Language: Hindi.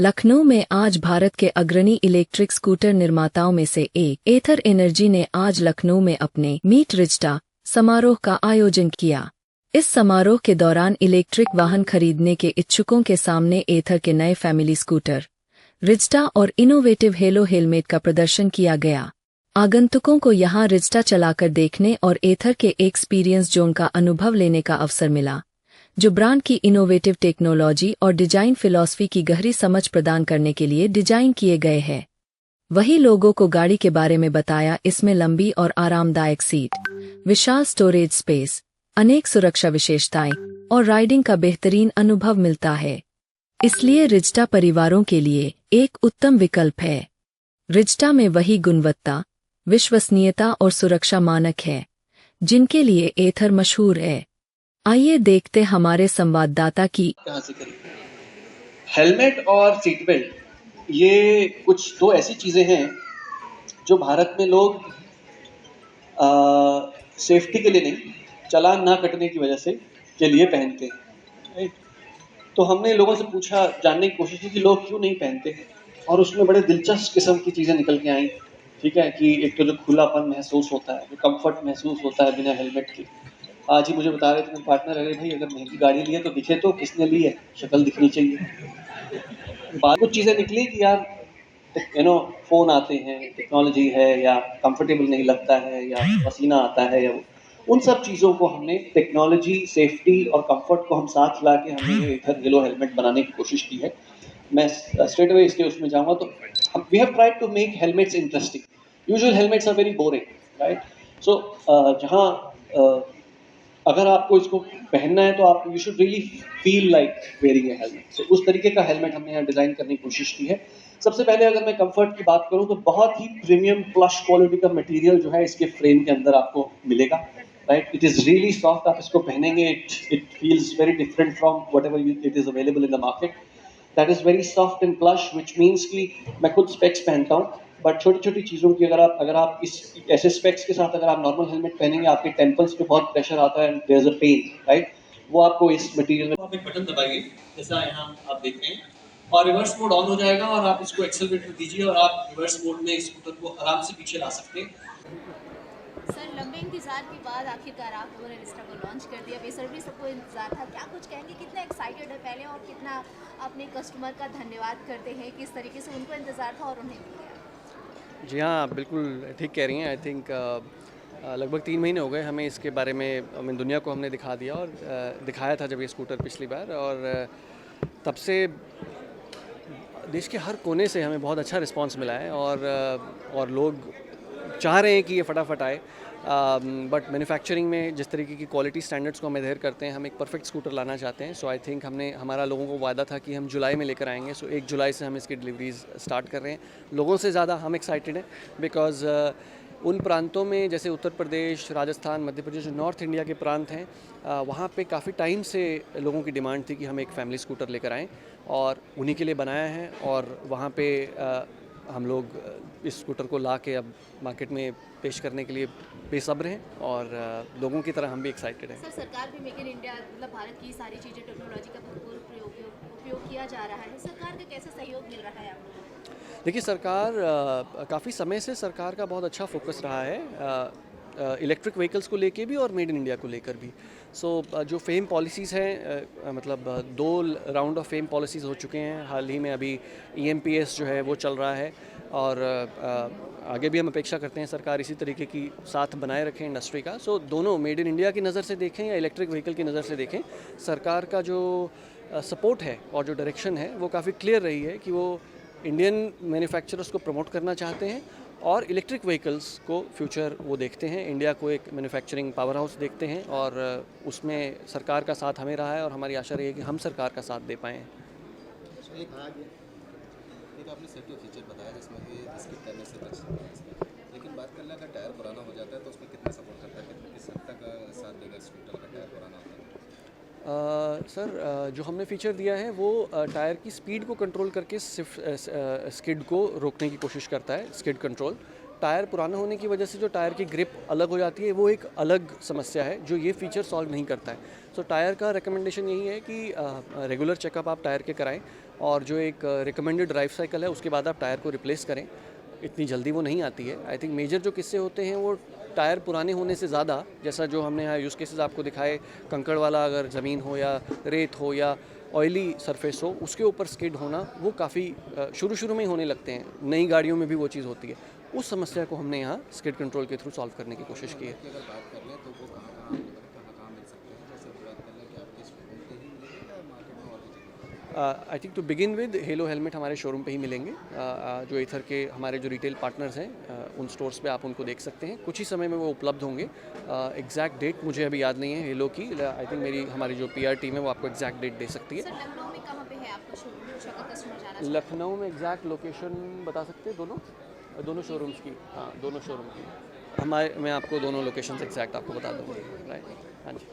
लखनऊ में आज भारत के अग्रणी इलेक्ट्रिक स्कूटर निर्माताओं में से एक एथर एनर्जी ने आज लखनऊ में अपने मीट रिजटा समारोह का आयोजन किया। इस समारोह के दौरान इलेक्ट्रिक वाहन खरीदने के इच्छुकों के सामने एथर के नए फैमिली स्कूटर रिजटा और इनोवेटिव हेलो हेलमेट का प्रदर्शन किया गया। आगंतुकों को यहां रिजटा चलाकर देखने और एथर के एक्सपीरियंस जोन का अनुभव लेने का अवसर मिला, जो ब्रांड की इनोवेटिव टेक्नोलॉजी और डिजाइन फिलॉसफी की गहरी समझ प्रदान करने के लिए डिजाइन किए गए हैं। वही लोगों को गाड़ी के बारे में बताया, इसमें लंबी और आरामदायक सीट, विशाल स्टोरेज स्पेस, अनेक सुरक्षा विशेषताएं और राइडिंग का बेहतरीन अनुभव मिलता है। इसलिए रिजटा परिवारों के लिए एक उत्तम विकल्प है। रिजटा में वही गुणवत्ता, विश्वसनीयता और सुरक्षा मानक है जिनके लिए एथर मशहूर है। आइए देखते हमारे संवाददाता की। कहाँ से करें? हेलमेट और सीट बेल्ट ये कुछ दो ऐसी चीज़ें हैं जो भारत में लोग सेफ्टी के लिए नहीं, चालान ना कटने की वजह से के लिए पहनते हैं, राइट? तो हमने लोगों से पूछा, जानने की कोशिश की कि लोग क्यों नहीं पहनते, और उसमें बड़े दिलचस्प किस्म की चीज़ें निकल के आई। ठीक है कि एक तो जो खुलापन महसूस होता है, जो कंफर्ट महसूस होता है बिना हेलमेट के। आज ही मुझे बता रहे थे मेरे पार्टनर, अरे भाई अगर महंगी गाड़ी ली है तो दिखे तो किसने ली है, शक्ल दिखनी चाहिए। बाद कुछ चीज़ें निकली कि यार फ़ोन आते हैं, टेक्नोलॉजी है, या कंफर्टेबल नहीं लगता है, या पसीना आता है, या उन सब चीज़ों को हमने टेक्नोलॉजी, सेफ्टी और कंफर्ट को हम साथ ला के हमने ये इधर येलो हेलमेट बनाने की कोशिश की है। मैं स्ट्रेट अवे इसके उसमें जाऊँगा तो we have tried to make helmets interesting. Usual helmets are very boring, right? So जहाँ अगर आपको इसको पहनना है तो आप you should really feel like wearing a helmet. So उस तरीके का हेलमेट हमने यहाँ डिज़ाइन करने की कोशिश की है। सबसे पहले अगर मैं कंफर्ट की बात करूँ तो बहुत ही प्रीमियम प्लश क्वालिटी का मटेरियल जो है इसके फ्रेम के अंदर आपको मिलेगा, right? It is really soft. आप इसको पहनेंगे, it feels very different from whatever it is available in the market. That is very soft and plush, which means कि मैं खुद स्पेक्स पहनता हूँ, बट छोटी-छोटी चीज़ों की अगर आप इस ऐसे स्पेक्स के साथ अगर आप नॉर्मल हेलमेट पहनेंगे, आपके टेम्पल्स पे बहुत प्रेशर आता है and there is a pain, right? वो आपको इस मटेरियल में आप एक बटन दबाइए, जैसा यहाँ आप देख रहे हैं, और रिवर्स मोड ऑन हो जाएगा और आप इसको एक्सेलरेटर दीजिए और आप रिवर्स मोड में स्कूटर को आराम से पीछे ला सकते हैं। सर, लंबे इंतजार के बाद आखिरकार आप लोगों ने रिस्टा को लॉन्च कर दिया। बेसब्री सबको इंतजार था, क्या कुछ कहेंगे, कितना एक्साइटेड है पहले और कितना अपने कस्टमर का धन्यवाद करते हैं, किस तरीके से उनको इंतजार था और उन्हें मिल गया? जी हाँ, बिल्कुल ठीक कह रही हैं। आई थिंक लगभग 3 महीने हो गए हमें इसके बारे में दुनिया को हमने दिखा दिया और दिखाया था जब ये स्कूटर पिछली बार, और तब से देश के हर कोने से हमें बहुत अच्छा रिस्पांस मिला है, और लोग चाह रहे हैं कि ये फटाफट आए। बट मैन्युफैक्चरिंग में जिस तरीके की क्वालिटी स्टैंडर्ड्स को हम अडेयर करते हैं, हम एक परफेक्ट स्कूटर लाना चाहते हैं। सो आई थिंक हमारा लोगों को वादा था कि हम जुलाई में लेकर आएंगे। सो 1 जुलाई से हम इसकी डिलीवरीज स्टार्ट कर रहे हैं। लोगों से ज़्यादा हम एक्साइटेड हैं बिकॉज़ उन प्रांतों में जैसे उत्तर प्रदेश, राजस्थान, मध्य प्रदेश, जो नॉर्थ इंडिया के प्रांत हैं, वहाँ पे काफ़ी टाइम से लोगों की डिमांड थी कि हम एक फैमिली स्कूटर लेकर आएँ, और उन्हीं के लिए बनाया है। और वहाँ पे हम लोग इस स्कूटर को ला के अब मार्केट में पेश करने के लिए बेसब्र हैं, और लोगों की तरह हम भी एक्साइटेड हैं। सर, सरकार भी मेक इन इंडिया, मतलब भारत की सारी चीज़ें, टेक्नोलॉजी का भरपूर उपयोग किया जा रहा है। सरकार का कैसे सहयोग मिल रहा है आप लोगों को? देखिए, सरकार काफ़ी समय से सरकार का बहुत अच्छा फोकस रहा है इलेक्ट्रिक व्हीकल्स को लेके भी और मेड इन इंडिया को लेकर भी। सो जो फेम पॉलिसीज़ हैं, मतलब 2 राउंड ऑफ फेम पॉलिसीज़ हो चुके हैं। हाल ही में अभी EMPS जो है वो चल रहा है, और आगे भी हम अपेक्षा करते हैं सरकार इसी तरीके की साथ बनाए रखें इंडस्ट्री का। सो दोनों मेड इन इंडिया की नज़र से देखें या इलेक्ट्रिक व्हीकल की नज़र से देखें, सरकार का जो सपोर्ट है और जो डायरेक्शन है वो काफ़ी क्लियर रही है कि वो इंडियन मैन्युफैक्चरर्स को प्रमोट करना चाहते हैं, और इलेक्ट्रिक व्हीकल्स को फ्यूचर वो देखते हैं, इंडिया को एक मैन्युफैक्चरिंग पावर हाउस देखते हैं, और उसमें सरकार का साथ हमें रहा है, और हमारी आशा रही है कि हम सरकार का साथ दे पाएँ। एक आपने सेफ्टी फीचर बताया जिसमें कि स्किड करने से बच सकते हैं इसमें, लेकिन बात कर ले अगर टायर पुराना हो जाता है तो उसमें कितना सपोर्ट करता है, किस हद तक साथ देगा स्कूटर का टायर पुराना होता है? सर, जो हमने फ़ीचर दिया है वो टायर की स्पीड को कंट्रोल करके सिर्फ स्किड को रोकने की कोशिश करता है, स्किड कंट्रोल। टायर पुराना होने की वजह से जो टायर की ग्रिप अलग हो जाती है, वो एक अलग समस्या है जो ये फ़ीचर सॉल्व नहीं करता है। सो टायर का रिकमेंडेशन यही है कि रेगुलर चेकअप आप टायर के कराएं, और जो एक रिकमेंडेड लाइफ साइकिल है उसके बाद आप टायर को रिप्लेस करें, इतनी जल्दी वो नहीं आती है। आई थिंक मेजर जो किस्से होते हैं वो टायर पुराने होने से ज़्यादा, जैसा जो हमने यहाँ यूज़ केसेस आपको दिखाए, कंकड़ वाला अगर ज़मीन हो या रेत हो या ऑयली सरफेस हो, उसके ऊपर स्किड होना, वो काफ़ी शुरू में ही होने लगते हैं। नई गाड़ियों में भी वो चीज़ होती है। उस समस्या को हमने यहाँ स्किड कंट्रोल के थ्रू सॉल्व करने की कोशिश की है। की अगर बात कर लें तो वो कहाँ मिल सकते हैं? जैसे बात कर लें कि आपके शोरूम पे ही मिलेंगे या मार्केट में और भी जगह? I think to begin with hello helmet हमारे शोरूम पे ही मिलेंगे। जो एथर के हमारे जो रिटेल पार्टनर्स हैं, उन स्टोर्स पे आप उनको देख सकते हैं। कुछ ही समय में वो उपलब्ध होंगे। एग्जैक्ट डेट मुझे अभी याद नहीं है हेलो की। आई थिंक हमारी जो PR टीम है वो आपको एग्जैक्ट डेट दे सकती है। सर लखनऊ में कहाँ पे है आपका शोरूम, अगर कस्टमर जाना चाहे? लखनऊ में एग्जैक्ट लोकेशन बता सकते हैं दोनों शोरूम्स की? हाँ, दोनों शोरूम की मैं आपको दोनों लोकेशन एग्जैक्ट आपको बता दूँगा। राइट, हाँ जी।